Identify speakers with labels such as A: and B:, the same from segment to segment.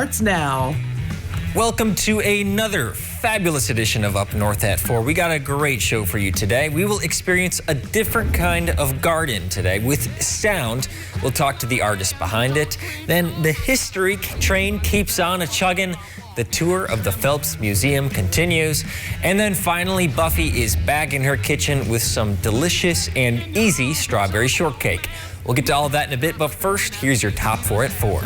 A: Starts now.
B: Welcome to another fabulous edition of Up North at 4. We got a great show for you today. We will experience a different kind of garden today with sound. We'll talk to the artist behind it. Then the history train keeps on a-chugging. The tour of the Phelps Museum continues. And then finally, Buffy is back in her kitchen with some delicious and easy strawberry shortcake. We'll get to all of that in a bit, but first, here's your top 4 at 4.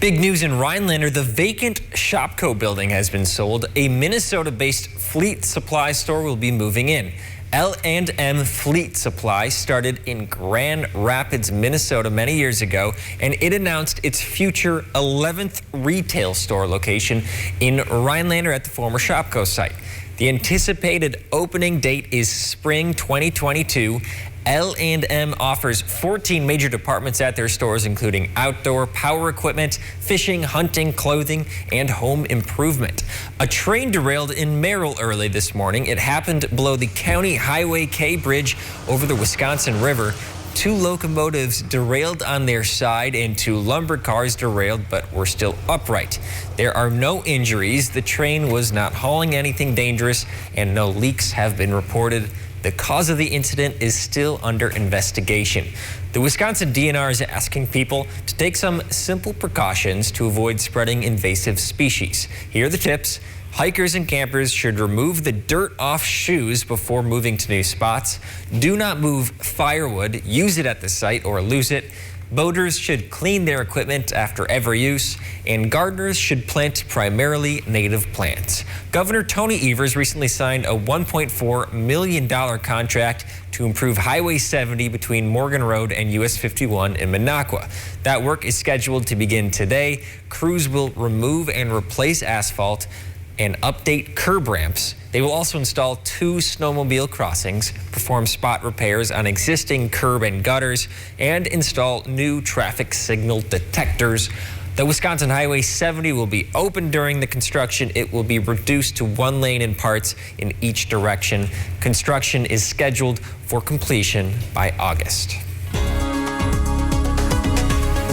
B: Big news in Rhinelander, the vacant Shopko building has been sold. A Minnesota-based fleet supply store will be moving in. L&M Fleet Supply started in Grand Rapids, Minnesota many years ago, and it announced its future 11th retail store location in Rhinelander at the former Shopko site. The anticipated opening date is spring 2022. L&M offers 14 major departments at their stores, including outdoor, power equipment, fishing, hunting, clothing, and home improvement. A train derailed in Merrill early this morning. It happened below the County Highway K bridge over the Wisconsin River. 2 locomotives derailed on their side and 2 lumber cars derailed but were still upright. There are no injuries. The train was not hauling anything dangerous and no leaks have been reported. The cause of the incident is still under investigation. The Wisconsin DNR is asking people to take some simple precautions to avoid spreading invasive species. Here are the tips. Hikers and campers should remove the dirt off shoes before moving to new spots. Do not move firewood, use it at the site or lose it. Boaters should clean their equipment after every use, and gardeners should plant primarily native plants. Governor Tony Evers recently signed a $1.4 million contract to improve Highway 70 between Morgan Road and US 51 in Minocqua. That work is scheduled to begin today. Crews will remove and replace asphalt and update curb ramps. They will also install 2 snowmobile crossings, perform spot repairs on existing curb and gutters, and install new traffic signal detectors. The Wisconsin Highway 70 will be open during the construction. It will be reduced to 1 lane in parts in each direction. Construction is scheduled for completion by August.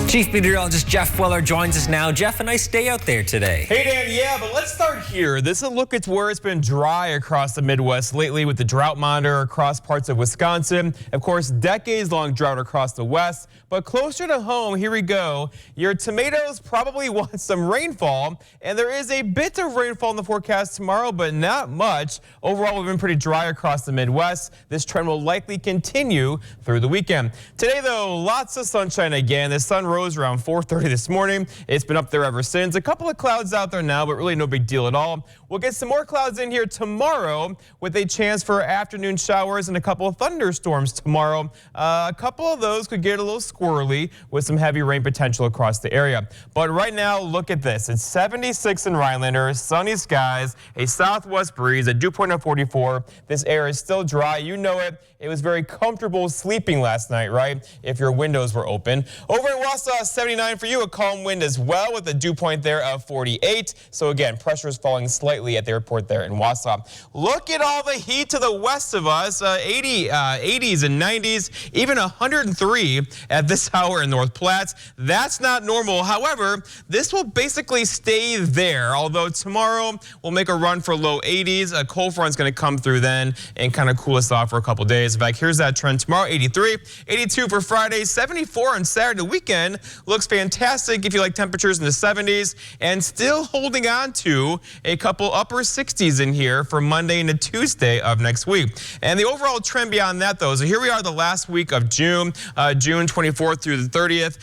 B: Chief Meteorologist Jeff Weller joins us now. Jeff, a nice day out there today.
C: Hey, Dan, yeah, but let's start here. This is a look at where it's been dry across the Midwest lately with the drought monitor across parts of Wisconsin. Of course, decades-long drought across the West. But closer to home, here we go. Your tomatoes probably want some rainfall, and there is a bit of rainfall in the forecast tomorrow, but not much. Overall, we've been pretty dry across the Midwest. This trend will likely continue through the weekend. Today, though, lots of sunshine again. The sun rose around 4:30 this morning. It's been up there ever since. A couple of clouds out there now, but really no big deal at all. We'll get some more clouds in here tomorrow with a chance for afternoon showers and a couple of thunderstorms tomorrow. A couple of those could get a little squirrely with some heavy rain potential across the area. But right now, look at this. It's 76 in Rhinelander, sunny skies, a southwest breeze, a dew point of 44. This air is still dry. You know it. It was very comfortable sleeping last night, right? If your windows were open. Over in Wausau, 79 for you, a calm wind as well with a dew point there of 48. So again, pressure is falling slightly at the airport there in Wausau. Look at all the heat to the west of us, 80s and 90s, even 103 at this hour in North Platte. That's not normal. However, this will basically stay there, although tomorrow we'll make a run for low 80s. A cold front's going to come through then and kind of cool us off for a couple days. In fact, here's that trend tomorrow, 83, 82 for Friday, 74 on Saturday. The weekend looks fantastic if you like temperatures in the 70s, and still holding on to a couple upper 60s in here for Monday into Tuesday of next week. And the overall trend beyond that, though, so here we are the last week of June, June 24th through the 30th.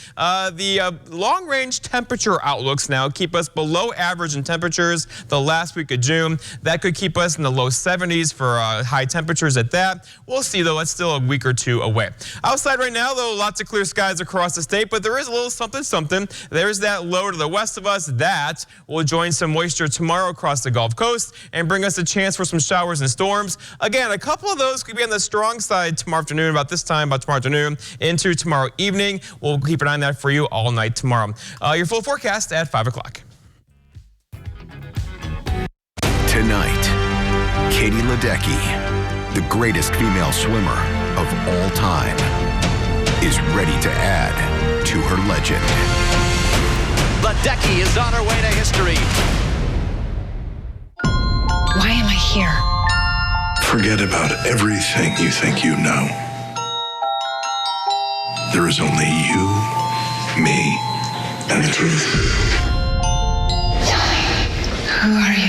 C: The long-range temperature outlooks now keep us below average in temperatures the last week of June. That could keep us in the low 70s for high temperatures at that. We'll see, though. It's still a week or two away. Outside right now, though, lots of clear skies across the state, but there is a little something. There's that low to the west of us. That will join some moisture tomorrow across the Gulf Coast and bring us a chance for some showers and storms. Again, a couple of those could be on the strong side tomorrow afternoon, about this time, about tomorrow afternoon into tomorrow evening. We'll keep an eye on that for you all night tomorrow. Your full forecast at 5 o'clock.
D: Tonight, Katie Ledecky, the greatest female swimmer of all time, is ready to add to legend.
A: Ledecky is on her way to history.
E: Why am I here?
F: Forget about everything you think you know. There is only you, me, and the truth.
E: Who are you?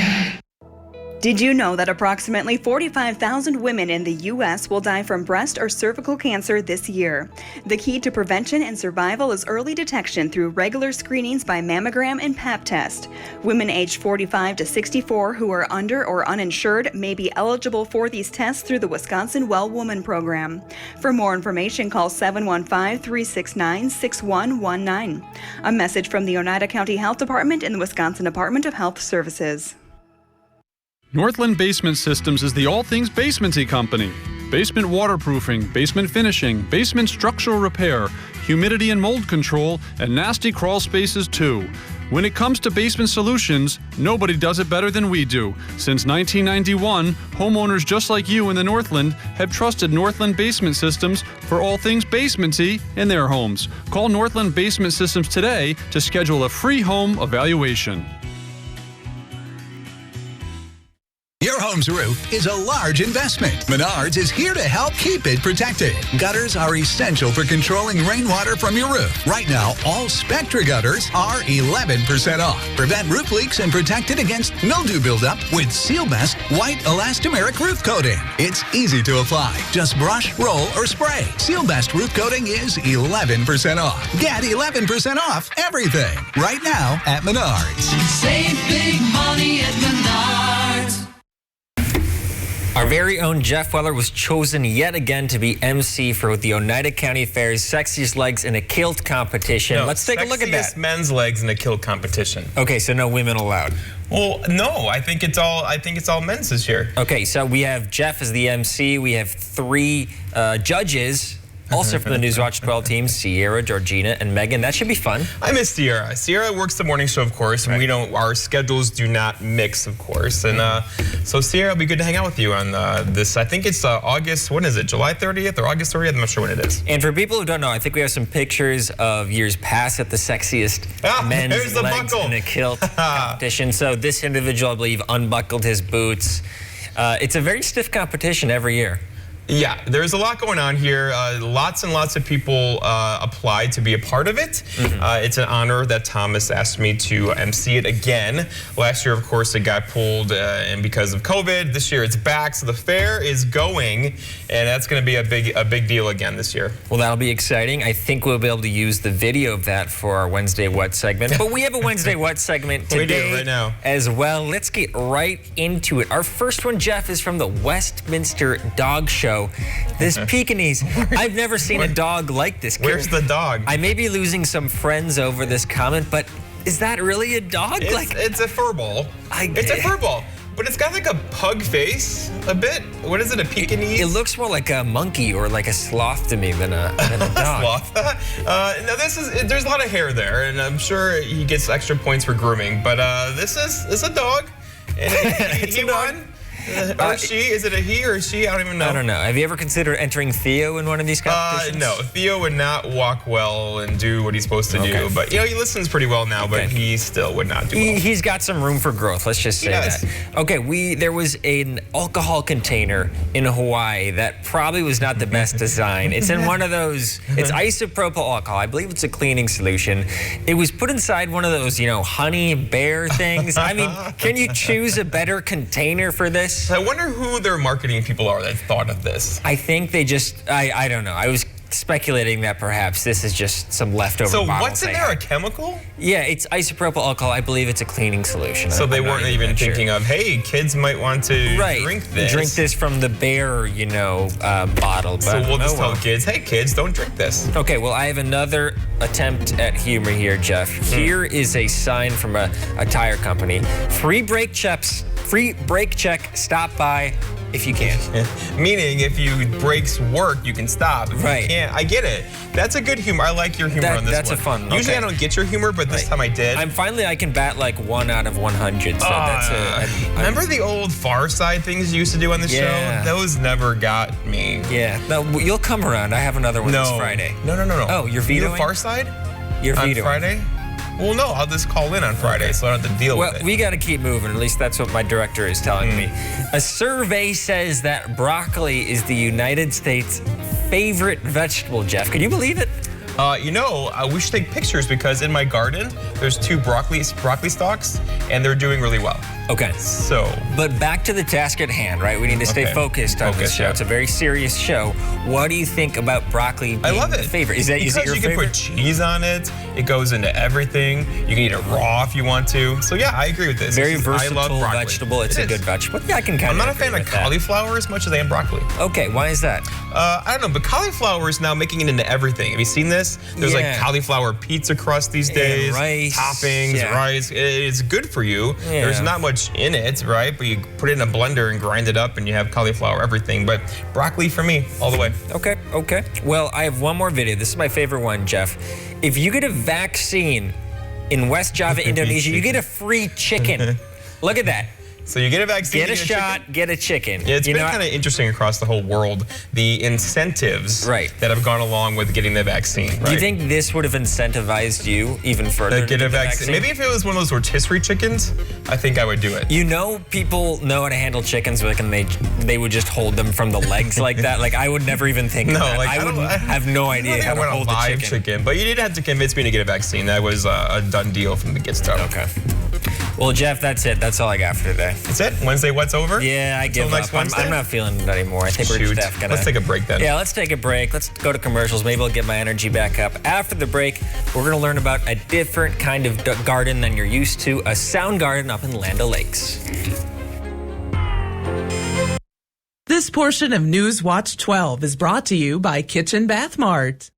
G: Did you know that approximately 45,000 women in the U.S. will die from breast or cervical cancer this year? The key to prevention and survival is early detection through regular screenings by mammogram and Pap test. Women aged 45 to 64 who are under or uninsured may be eligible for these tests through the Wisconsin Well Woman program. For more information, call 715-369-6119. A message from the Oneida County Health Department and the Wisconsin Department of Health Services.
H: Northland Basement Systems is the all things basementy company. Basement waterproofing, basement finishing, basement structural repair, humidity and mold control, and nasty crawl spaces too. When it comes to basement solutions, nobody does it better than we do. Since 1991, homeowners just like you in the Northland have trusted Northland Basement Systems for all things basementy in their homes. Call Northland Basement Systems today to schedule a free home evaluation.
I: Your home's roof is a large investment. Menards is here to help keep it protected. Gutters are essential for controlling rainwater from your roof. Right now, all Spectra gutters are 11% off. Prevent roof leaks and protect it against mildew buildup with Sealbest White Elastomeric Roof Coating. It's easy to apply. Just brush, roll, or spray. Sealbest Roof Coating is 11% off. Get 11% off everything right now at Menards.
J: Save big money at Menards.
B: Our very own Jeff Weller was chosen yet again to be MC for the Oneida County Fair's Sexiest Legs in a Kilt competition.
C: No,
B: let's take a look at that.
C: Sexiest men's legs in a kilt competition.
B: Okay, so no women allowed.
C: Well, no, I think it's all men's this year.
B: Okay, so we have Jeff as the MC. We have three judges. Also from the Newswatch 12 team, Sierra, Georgina, and Megan. That should be fun.
C: I miss Sierra. Sierra works the morning show, of course, and our schedules do not mix, of course. And so Sierra, it'll be good to hang out with you on this. I think it's August, when is it, July 30th or August 30th? I'm not sure when it is.
B: And for people who don't know, I think we have some pictures of years past at the Sexiest Men's Legs in a Kilt competition. So this individual, I believe, unbuckled his boots. It's a very stiff competition every year.
C: Yeah, there's a lot going on here. Lots and lots of people applied to be a part of it. It's an honor that Thomas asked me to MC it again. Last year, of course, it got pulled and because of COVID. This year, it's back, so the fair is going, and that's going to be a big deal again this year.
B: Well, that'll be exciting. I think we'll be able to use the video of that for our Wednesday What segment. But we have a Wednesday What segment today
C: we do right now
B: as well. Let's get right into it. Our first one, Jeff, is from the Westminster Dog Show. This Pekingese, I've never seen a dog like this.
C: Where's the dog?
B: I may be losing some friends over this comment, but is that really a dog?
C: It's a furball. It's a furball, but it's got like a pug face a bit. What is it, a Pekingese?
B: It looks more like a monkey or like a sloth to me than a dog.
C: Sloth. No, there's a lot of hair there, and I'm sure he gets extra points for grooming, but this is a dog. And he won. Or she? Is it a he or a she? I don't even know.
B: I don't know. Have you ever considered entering Theo in one of these competitions?
C: No. Theo would not walk well and do what he's supposed to do. But, he listens pretty well now, but he still would not do well.
B: He's got some room for growth. Let's just say that. Okay, there was an alcohol container in Hawaii that probably was not the best design. It's in one of those, it's isopropyl alcohol. I believe it's a cleaning solution. It was put inside one of those, honey bear things. I mean, can you choose a better container for this?
C: I wonder who their marketing people are that thought of this.
B: I think they just, I don't know. I was speculating that perhaps this is just some leftover
C: So
B: bottles
C: what's in there, a chemical?
B: Yeah, it's isopropyl alcohol. I believe it's a cleaning solution.
C: So they weren't even thinking of, hey, kids might want to drink this.
B: Drink this from the bear, bottle. But
C: so we'll just tell kids, hey, kids, don't drink this.
B: Okay, well, I have another attempt at humor here, Jeff. Here is a sign from a tire company. Free brake check, stop by if you can.
C: Meaning, if your brakes work, you can stop. If
B: right.
C: you can't, I get it. That's a good humor. I like your humor on this
B: that's
C: one.
B: That's a fun one.
C: Usually I don't get your humor, but this time I did.
B: I can bat like 1 out of 100. So
C: remember the old Far Side things you used to do on the show? Those never got me.
B: Yeah. No, you'll come around. I have another one this Friday.
C: No.
B: Oh, you're vetoing?
C: Far Side?
B: You're
C: on
B: vetoing.
C: Friday? Well, no, I'll just call in on Friday, so I don't have to deal
B: Well,
C: with it.
B: we got to keep moving. At least that's what my director is telling me. A survey says that broccoli is the United States' favorite vegetable, Jeff. Can you believe it?
C: We should take pictures because in my garden, there's 2 broccoli stalks, and they're doing really well.
B: Okay.
C: So,
B: But back to the task at hand, right? We need to stay
C: Okay.
B: focused on this show.
C: yeah.
B: It's a very serious show. What do you think about broccoli being
C: I love
B: the
C: it.
B: favorite? Is it
C: because
B: your
C: you
B: favorite?
C: can put cheese on it. It goes into everything. You can eat it raw if you want to. So yeah, I agree with this.
B: Very
C: I love
B: versatile
C: broccoli.
B: vegetable. It's
C: It
B: a
C: is.
B: good vegetable. Yeah, I can kind
C: I'm
B: of
C: not a fan of
B: with that.
C: cauliflower as much as I am broccoli.
B: Okay, why is that?
C: I don't know, but cauliflower is now making it into everything. Have you seen this? There's
B: Yeah.
C: like cauliflower pizza crust these
B: And
C: days.
B: rice,
C: Toppings,
B: yeah.
C: rice. It's good for you.
B: Yeah.
C: There's not much in it, right? But you put it in a blender and grind it up and you have cauliflower everything. But broccoli for me, all the way.
B: Okay. Well, I have one more video. This is my favorite one, Jeff. If you get a vaccine in West Java, Indonesia, you get a free chicken. Look at that.
C: So you get a vaccine.
B: Get a
C: you
B: shot,
C: chicken?
B: get a chicken.
C: Yeah, it's
B: You
C: been
B: know,
C: kind of interesting across the whole world, the incentives that have gone along with getting the vaccine. Right?
B: Do you think this would have incentivized you even further
C: to get a
B: the
C: vaccine? Maybe if it was one of those rotisserie chickens, I think I would do it.
B: You know, people know how to handle chickens, like, and they would just hold them from the legs like that. Like, I would never even think of that.
C: Like,
B: I would have no idea how to
C: I
B: hold
C: want a
B: a
C: live
B: chicken.
C: But you did have to convince me to get a vaccine. That was a done deal from the get-start.
B: Okay. Well, Jeff, that's it. That's all I got for today.
C: That's it? Wednesday, what's over?
B: Yeah, I give
C: next
B: up.
C: Wednesday?
B: I'm not feeling it anymore. I think we're
C: Shoot.
B: just gonna...
C: Let's take a break then.
B: Yeah, let's take a break. Let's go to commercials. Maybe I'll get my energy back up. After the break, we're going to learn about a different kind of garden than you're used to, a sound garden up in Land O'Lakes.
A: This portion of News Watch 12 is brought to you by Kitchen Bath Mart.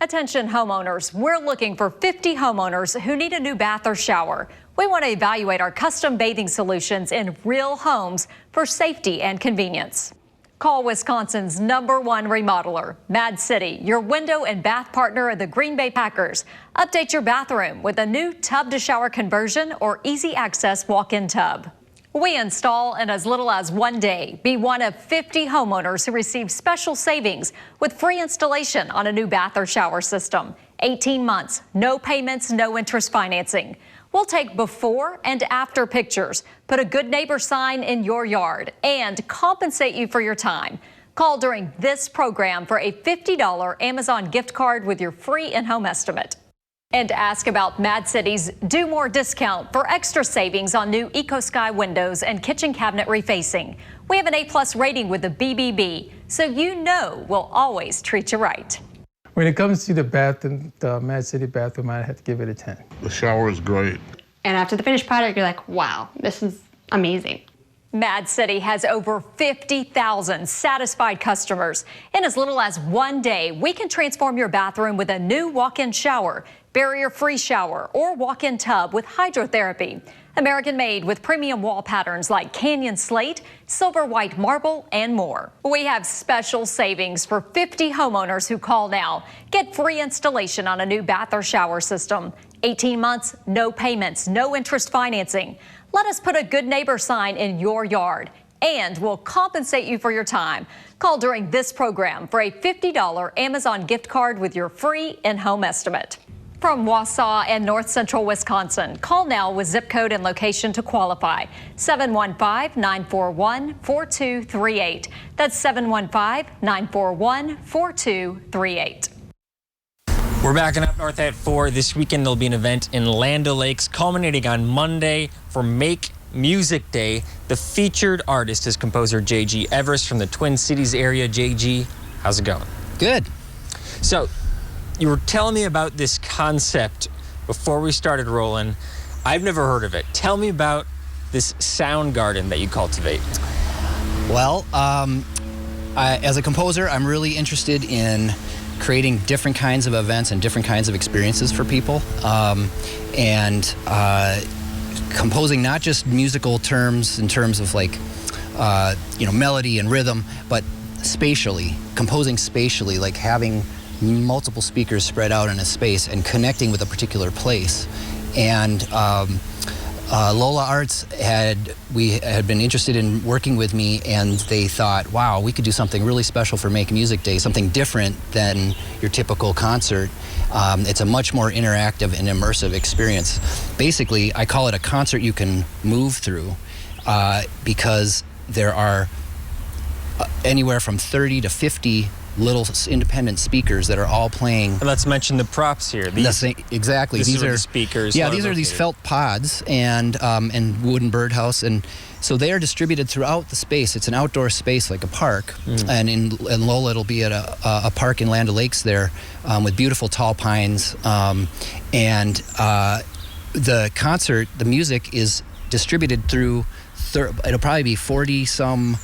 K: Attention homeowners, we're looking for 50 homeowners who need a new bath or shower. We want to evaluate our custom bathing solutions in real homes for safety and convenience. Call Wisconsin's #1 remodeler, Mad City, your window and bath partner of the Green Bay Packers. Update your bathroom with a new tub to shower conversion or easy access walk-in tub. We install in as little as 1 day. Be one of 50 homeowners who receive special savings with free installation on a new bath or shower system. 18 months, no payments, no interest financing. We'll take before and after pictures, put a good neighbor sign in your yard, and compensate you for your time. Call during this program for a $50 Amazon gift card with your free in-home estimate. And ask about Mad City's Do More discount for extra savings on new EcoSky windows and kitchen cabinet refacing. We have an A+ rating with the BBB, so you know we'll always treat you right.
L: When it comes to the bathroom, the Mad City bathroom, I have to give it a 10.
M: The shower is great.
N: And after the finished product, you're like, wow, this is amazing.
K: Mad City has over 50,000 satisfied customers. In as little as 1 day, we can transform your bathroom with a new walk-in shower, barrier-free shower, or walk-in tub with hydrotherapy. American-made with premium wall patterns like Canyon Slate, Silver White Marble, and more. We have special savings for 50 homeowners who call now. Get free installation on a new bath or shower system. 18 months, no payments, no interest financing. Let us put a good neighbor sign in your yard, and we'll compensate you for your time. Call during this program for a $50 Amazon gift card with your free in-home estimate. From Wausau and North Central Wisconsin, call now with zip code and location to qualify. 715-941-4238. That's 715-941-4238.
B: We're backing up north at 4. This weekend there'll be an event in Land O'Lakes culminating on Monday for Make Music Day. The featured artist is composer J.G. Everest from the Twin Cities area. J.G., how's it going?
O: Good.
B: So, you were telling me about this concept before we started rolling. I've never heard of it. Tell me about this sound garden that you cultivate.
O: Well, as a composer, I'm really interested in creating different kinds of events and different kinds of experiences for people. Composing not just musical terms in terms of like, melody and rhythm, but spatially, composing spatially, like having multiple speakers spread out in a space and connecting with a particular place. And Lola Arts had been interested in working with me, and they thought, wow, we could do something really special for Make Music Day, something different than your typical concert. It's a much more interactive and immersive experience. Basically, I call it a concert you can move through because there are anywhere from 30 to 50 little independent speakers that are all playing.
B: And let's mention the props here.
O: Exactly.
B: These are the speakers.
O: Yeah, these are these felt pods and wooden birdhouse, and so they are distributed throughout the space. It's an outdoor space like a park, and in Lola it'll be at a park in Land O'Lakes there with beautiful tall pines, and the concert, the music is distributed through. It'll probably be 40-some.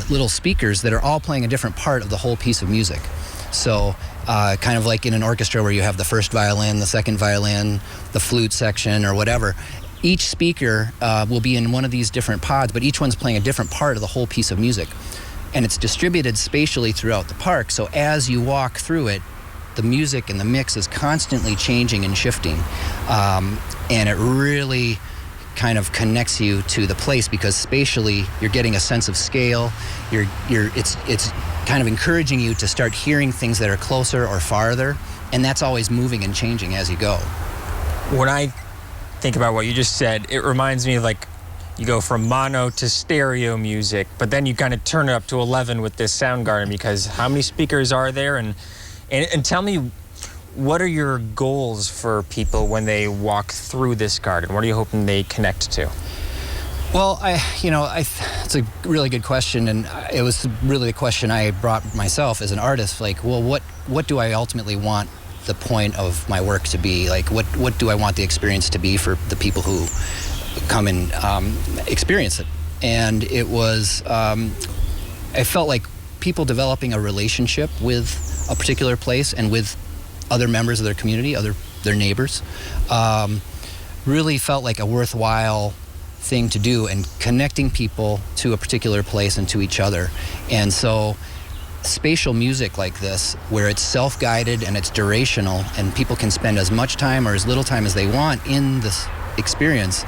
O: Little speakers that are all playing a different part of the whole piece of music. So kind of like in an orchestra where you have the first violin, the second violin, the flute section or whatever. Each speaker will be in one of these different pods, but each one's playing a different part of the whole piece of music. And it's distributed spatially throughout the park, so as you walk through it, the music and the mix is constantly changing and shifting. And it really kind of connects you to the place because spatially you're getting a sense of scale. It's kind of encouraging you to start hearing things that are closer or farther, and that's always moving and changing as you go.
B: When I think about what you just said, it reminds me of like you go from mono to stereo music, but then you kind of turn it up to 11 with this Soundgarden, because how many speakers are there? And tell me, what are your goals for people when they walk through this garden? What are you hoping they connect to?
O: Well, it's a really good question, and it was really a question I brought myself as an artist. Like, well, what do I ultimately want the point of my work to be? Like, what do I want the experience to be for the people who come and experience it? And it was, I felt like people developing a relationship with a particular place and with other members of their community, their neighbors, really felt like a worthwhile thing to do, and connecting people to a particular place and to each other. And so spatial music like this, where it's self-guided and it's durational and people can spend as much time or as little time as they want in this experience,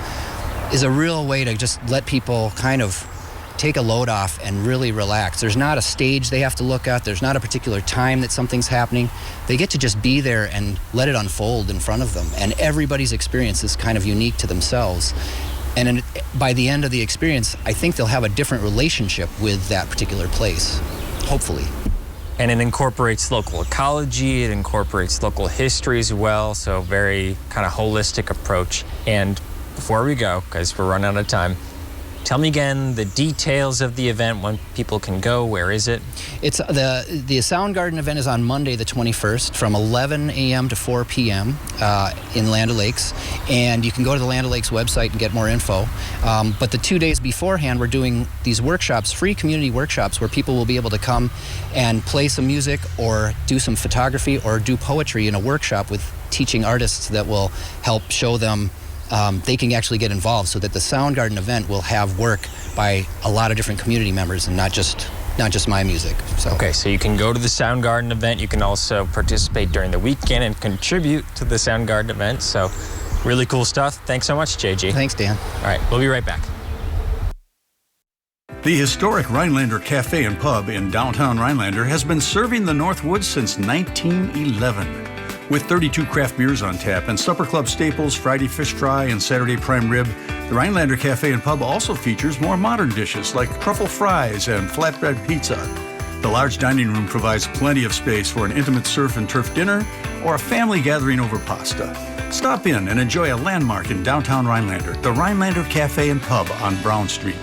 O: is a real way to just let people kind of take a load off and really relax. There's not a stage they have to look at. There's not a particular time that something's happening. They get to just be there and let it unfold in front of them. And everybody's experience is kind of unique to themselves. And by the end of the experience, I think they'll have a different relationship with that particular place, hopefully.
B: And it incorporates local ecology, it incorporates local history as well, so very kind of holistic approach. And before we go, because we're running out of time, tell me again the details of the event, when people can go, where is it?
O: It's the Soundgarden event is on Monday the 21st from 11 a.m. to 4 p.m. In Land O'Lakes, and you can go to the Land O'Lakes website and get more info. But the 2 days beforehand, we're doing these workshops, free community workshops, where people will be able to come and play some music or do some photography or do poetry in a workshop with teaching artists that will help show them they can actually get involved, so that the Soundgarden event will have work by a lot of different community members and not just my music. So.
B: Okay, so you can go to the Soundgarden event. You can also participate during the weekend and contribute to the Soundgarden event. So really cool stuff. Thanks so much, JG.
O: Thanks, Dan.
B: All right, we'll be right back.
M: The historic Rhinelander Cafe and Pub in downtown Rhinelander has been serving the Northwoods since 1911. With 32 craft beers on tap and supper club staples, Friday fish fry and Saturday prime rib, the Rhinelander Cafe and Pub also features more modern dishes like truffle fries and flatbread pizza. The large dining room provides plenty of space for an intimate surf and turf dinner or a family gathering over pasta. Stop in and enjoy a landmark in downtown Rhinelander, the Rhinelander Cafe and Pub on Brown Street.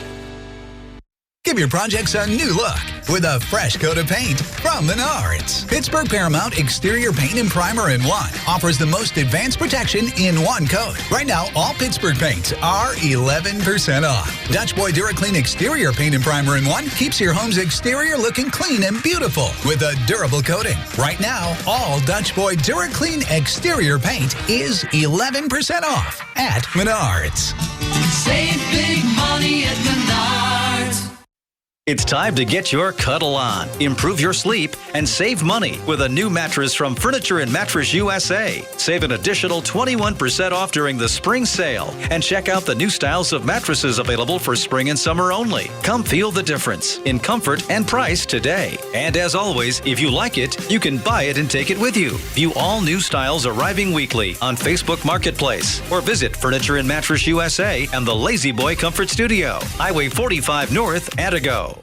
I: Give your projects a new look with a fresh coat of paint from Menards. Pittsburgh Paramount Exterior Paint and Primer in One offers the most advanced protection in one coat. Right now, all Pittsburgh paints are 11% off. Dutch Boy DuraClean Exterior Paint and Primer in One keeps your home's exterior looking clean and beautiful with a durable coating. Right now, all Dutch Boy DuraClean Exterior Paint is 11% off at Menards.
J: Save big money at Menards.
P: It's time to get your cuddle on, improve your sleep, and save money with a new mattress from Furniture and Mattress USA. Save an additional 21% off during the spring sale. And check out the new styles of mattresses available for spring and summer only. Come feel the difference in comfort and price today. And as always, if you like it, you can buy it and take it with you. View all new styles arriving weekly on Facebook Marketplace or visit Furniture and Mattress USA and the Lazy Boy Comfort Studio, Highway 45 North, Attigo.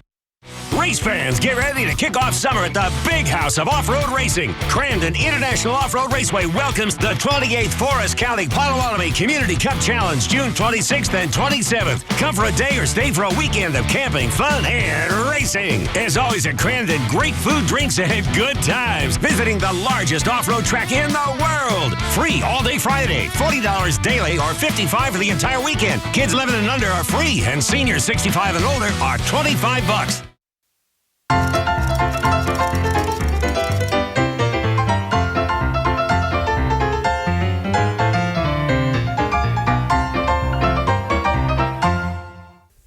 Q: Race fans, get ready to kick off summer at the big house of off-road racing. Crandon International Off-Road Raceway welcomes the 28th Forest County Potawatomi Community Cup Challenge, June 26th and 27th. Come for a day or stay for a weekend of camping, fun, and racing. As always at Crandon, great food, drinks, and good times. Visiting the largest off-road track in the world. Free all day Friday, $40 daily or $55 for the entire weekend. Kids 11 and under are free, and seniors 65 and older are $25.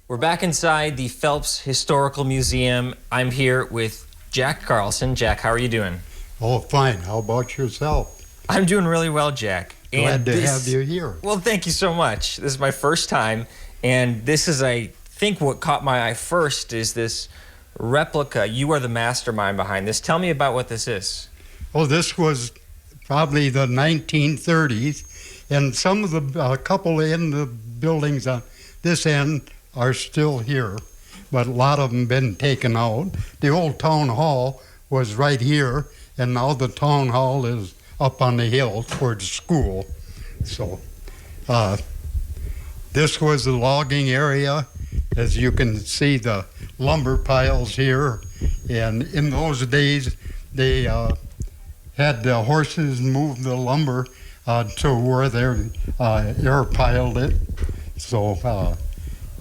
B: We're back inside the Phelps Historical Museum. I'm here with Jack Carlson. Jack, how are you doing?
R: Oh, fine. How about yourself?
B: I'm doing really well, Jack.
R: Glad to have you here.
B: Well, thank you so much. This is my first time, and this is, I think, what caught my eye first is this replica. You are the mastermind behind this. Tell me about what this is.
R: Oh, this was probably the 1930s, and some of the couple in the buildings on this end are still here, but a lot of them been taken out. The old town hall was right here, and now the town hall is up on the hill towards school. So this was the logging area. As you can see, the lumber piles here, and in those days they had the horses move the lumber to where they air piled it. So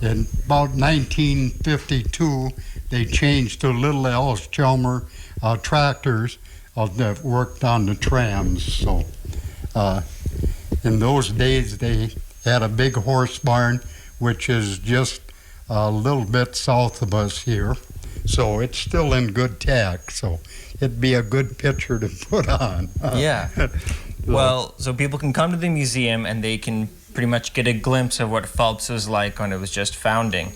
R: in about 1952, they changed to Little Allis-Chalmer tractors that worked on the trams. So in those days, they had a big horse barn, which is just a little bit south of us here. So it's still in good tack. So it'd be a good picture to put on.
B: Yeah. Well, so people can come to the museum and they can pretty much get a glimpse of what Phelps was like when it was just founding.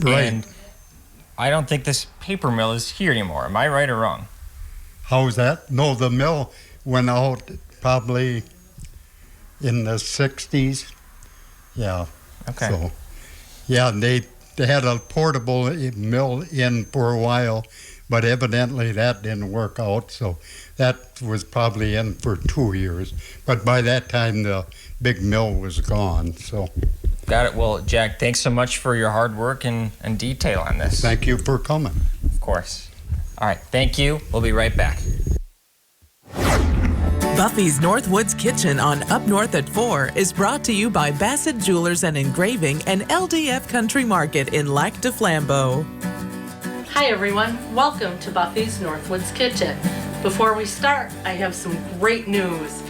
R: Right.
B: And I don't think this paper mill is here anymore. Am I right or wrong?
R: How's that? No, the mill went out probably in the 60s. Yeah.
B: Okay.
R: So, yeah, they had a portable mill in for a while, but evidently that didn't work out. So that was probably in for 2 years. But by that time, the big mill was gone. So.
B: Got it. Well, Jack, thanks so much for your hard work and detail on this.
R: Thank you for coming.
B: Of course. All right, thank you. We'll be right back.
A: Buffy's Northwoods Kitchen on Up North at 4 is brought to you by Bassett Jewelers and Engraving and LDF Country Market in Lac du Flambeau.
S: Hi everyone, welcome to Buffy's Northwoods Kitchen. Before we start, I have some great news.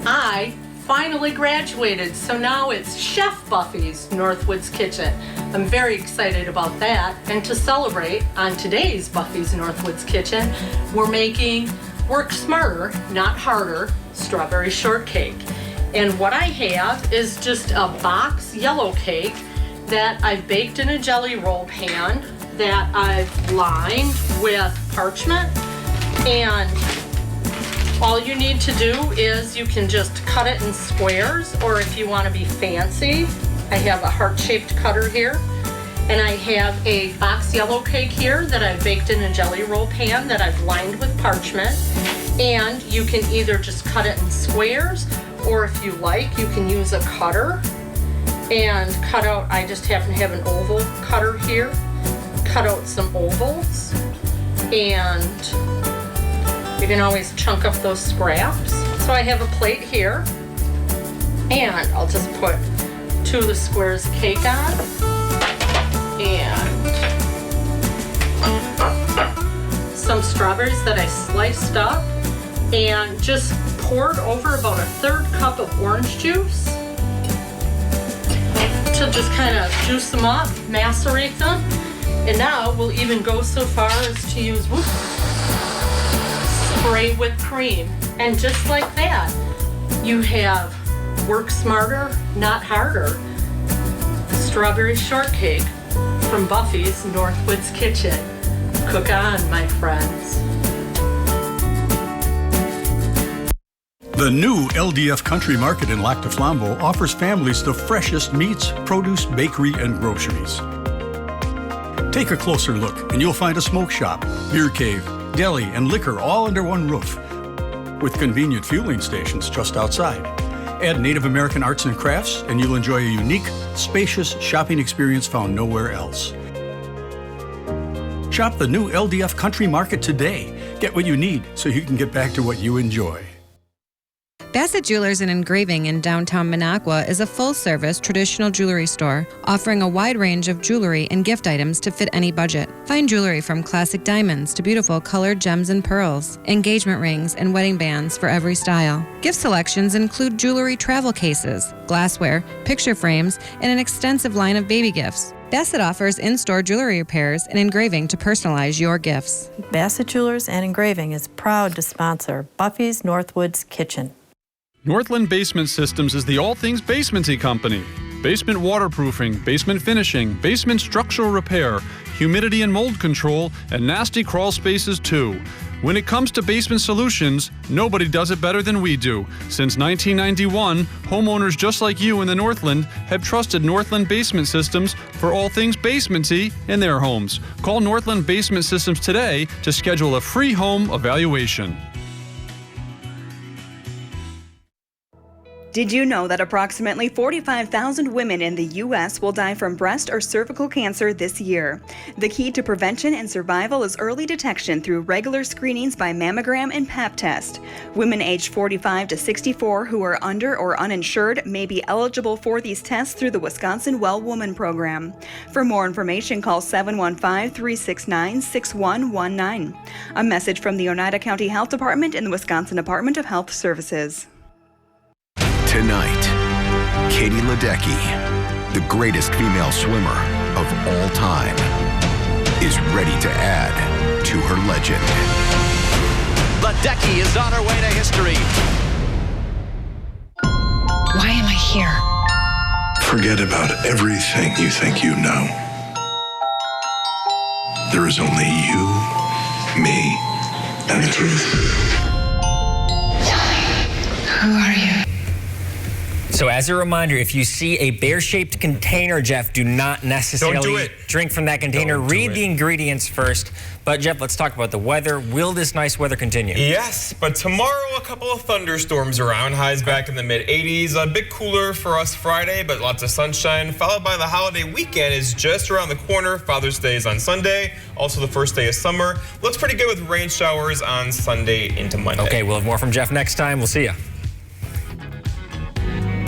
S: I finally graduated, so now it's Chef Buffy's Northwoods Kitchen. I'm very excited about that, and to celebrate, on today's Buffy's Northwoods Kitchen, we're making Work Smarter, Not Harder strawberry shortcake. And what I have is just a box yellow cake that I've baked in a jelly roll pan that I've lined with parchment, and all you need to do is you can just cut it in squares, or if you want to be fancy, I have a heart-shaped cutter here, and I have a box yellow cake here that I've baked in a jelly roll pan that I've lined with parchment, and you can either just cut it in squares, or if you like, you can use a cutter and cut out, I just happen to have an oval cutter here, cut out some ovals, and you can always chunk up those scraps. So I have a plate here, and I'll just put 2 of the squares of cake on, and some strawberries that I sliced up, and just poured over about a 1/3 cup of orange juice to just kind of juice them up, macerate them. And now we'll even go so far as to use spray with cream. And just like that, you have work smarter, not harder. Strawberry shortcake from Buffy's Northwoods Kitchen. Cook on, my friends.
M: The new LDF Country Market in Lac du Flambeau offers families the freshest meats, produce, bakery, and groceries. Take a closer look and you'll find a smoke shop, beer cave, deli, and liquor all under one roof, with convenient fueling stations just outside. Add Native American arts and crafts and you'll enjoy a unique, spacious shopping experience found nowhere else. Shop the new LDF Country Market today. Get what you need so you can get back to what you enjoy.
T: Bassett Jewelers and Engraving in downtown Minocqua is a full-service traditional jewelry store offering a wide range of jewelry and gift items to fit any budget. Find jewelry from classic diamonds to beautiful colored gems and pearls, engagement rings and wedding bands for every style. Gift selections include jewelry travel cases, glassware, picture frames, and an extensive line of baby gifts. Bassett offers in-store jewelry repairs and engraving to personalize your gifts.
U: Bassett Jewelers and Engraving is proud to sponsor Buffy's Northwoods Kitchen.
H: Northland Basement Systems is the all things basement-y company. Basement waterproofing, basement finishing, basement structural repair, humidity and mold control, and nasty crawl spaces too. When it comes to basement solutions, nobody does it better than we do. Since 1991, homeowners just like you in the Northland have trusted Northland Basement Systems for all things basement-y in their homes. Call Northland Basement Systems today to schedule a free home evaluation.
G: Did you know that approximately 45,000 women in the U.S. will die from breast or cervical cancer this year? The key to prevention and survival is early detection through regular screenings by mammogram and Pap test. Women aged 45 to 64 who are under or uninsured may be eligible for these tests through the Wisconsin Well Woman Program. For more information, call 715-369-6119. A message from the Oneida County Health Department and the Wisconsin Department of Health Services.
D: Tonight, Katie Ledecky, the greatest female swimmer of all time, is ready to add to her legend.
V: Ledecky is on her way to history.
E: Why am I here?
F: Forget about everything you think you know. There is only you, me, and the truth.
E: Who are you?
B: So as a reminder, if you see a bear-shaped container, Jeff, do not necessarily drink from that container. Read the ingredients first. But Jeff, let's talk about the weather. Will this nice weather continue?
C: Yes, but tomorrow a couple of thunderstorms around. Highs back in the mid-80s. A bit cooler for us Friday, but lots of sunshine. Followed by the holiday weekend is just around the corner. Father's Day is on Sunday. Also the first day of summer. Looks pretty good with rain showers on Sunday into Monday.
B: Okay, we'll have more from Jeff next time. We'll see you.